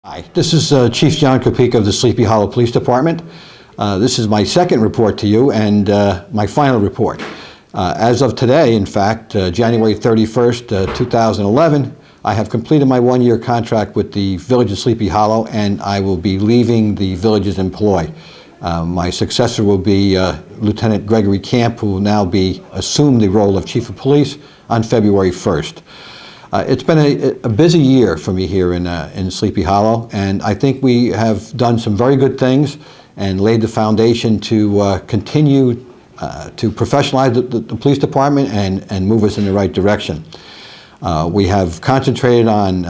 Hi, this is Chief John Kapica of the Sleepy Hollow Police Department. This is my second report to you and my final report. As of today, in fact, January 31st, 2011, I have completed my one-year contract with the Village of Sleepy Hollow, and I will be leaving the Village's employ. My successor will be Lieutenant Gregory Camp, who will now assume the role of Chief of Police on February 1st. It's been a busy year for me here in Sleepy Hollow, and I think we have done some very good things and laid the foundation to continue to professionalize the police department and move us in the right direction. We have concentrated on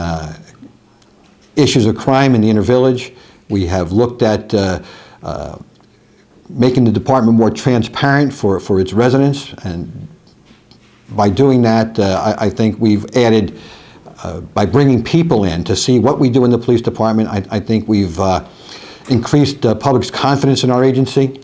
issues of crime in the inner village. We have looked at making the department more transparent for its residents, and by doing that, I think we've added, by bringing people in to see what we do in the police department, I think we've increased public's confidence in our agency.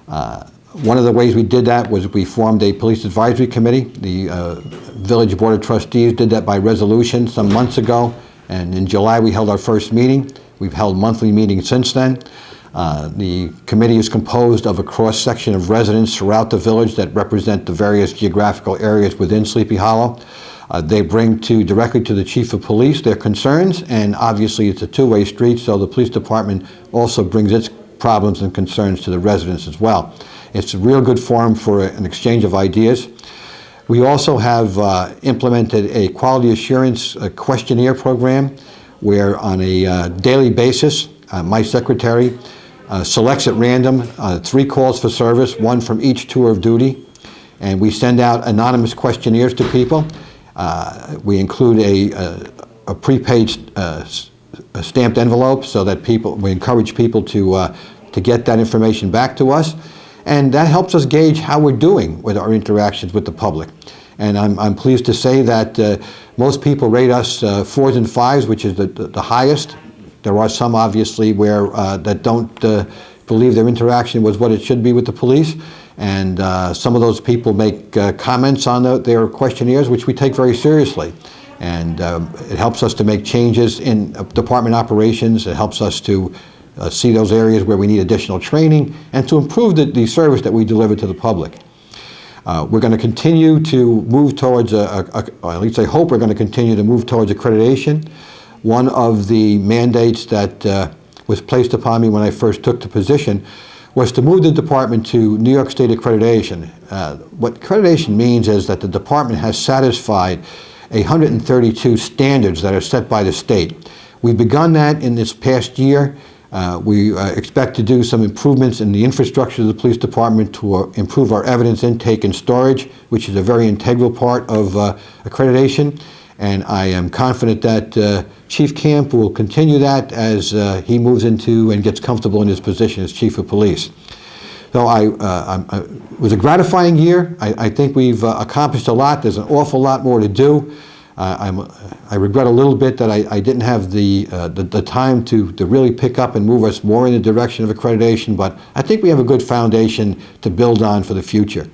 One of the ways we did that was we formed a police advisory committee. The Village Board of Trustees did that by resolution some months ago, and in July we held our first meeting. We've held monthly meetings since then. The committee is composed of a cross-section of residents throughout the village that represent the various geographical areas within Sleepy Hollow. They bring directly to the Chief of Police their concerns, and obviously it's a two-way street, so the police department also brings its problems and concerns to the residents as well. It's a real good forum for an exchange of ideas. We also have implemented a quality assurance questionnaire program where on a daily basis, my secretary selects at random 3 calls for service, 1 from each tour of duty, and we send out anonymous questionnaires to people. We include a prepaid stamped envelope so that we encourage people to get that information back to us, and that helps us gauge how we're doing with our interactions with the public. And I'm pleased to say that most people rate us 4s and 5s, which is the highest. There are some, obviously, that don't believe their interaction was what it should be with the police, and some of those people make comments on their questionnaires, which we take very seriously. And it helps us to make changes in department operations. It helps us to see those areas where we need additional training and to improve the service that we deliver to the public. We're going to continue to move towards, or at least I hope we're going to continue to move towards accreditation. One of the mandates that was placed upon me when I first took the position was to move the department to New York State accreditation. What accreditation means is that the department has satisfied 132 standards that are set by the state. We've begun that in this past year. We expect to do some improvements in the infrastructure of the police department to improve our evidence intake and storage, which is a very integral part of accreditation. And I am confident that Chief Camp will continue that as he moves into and gets comfortable in his position as Chief of Police. So it was a gratifying year. I think we've accomplished a lot. There's an awful lot more to do. I regret a little bit that I didn't have the time to really pick up and move us more in the direction of accreditation, but I think we have a good foundation to build on for the future.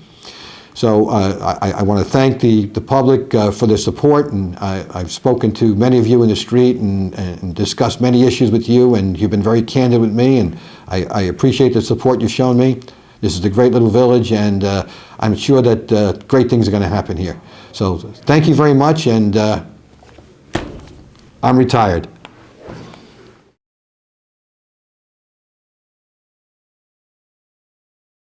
So I want to thank the public for their support, and I've spoken to many of you in the street and discussed many issues with you, and you've been very candid with me, and I appreciate the support you've shown me. This is a great little village, and I'm sure that great things are going to happen here. So thank you very much, and I'm retired.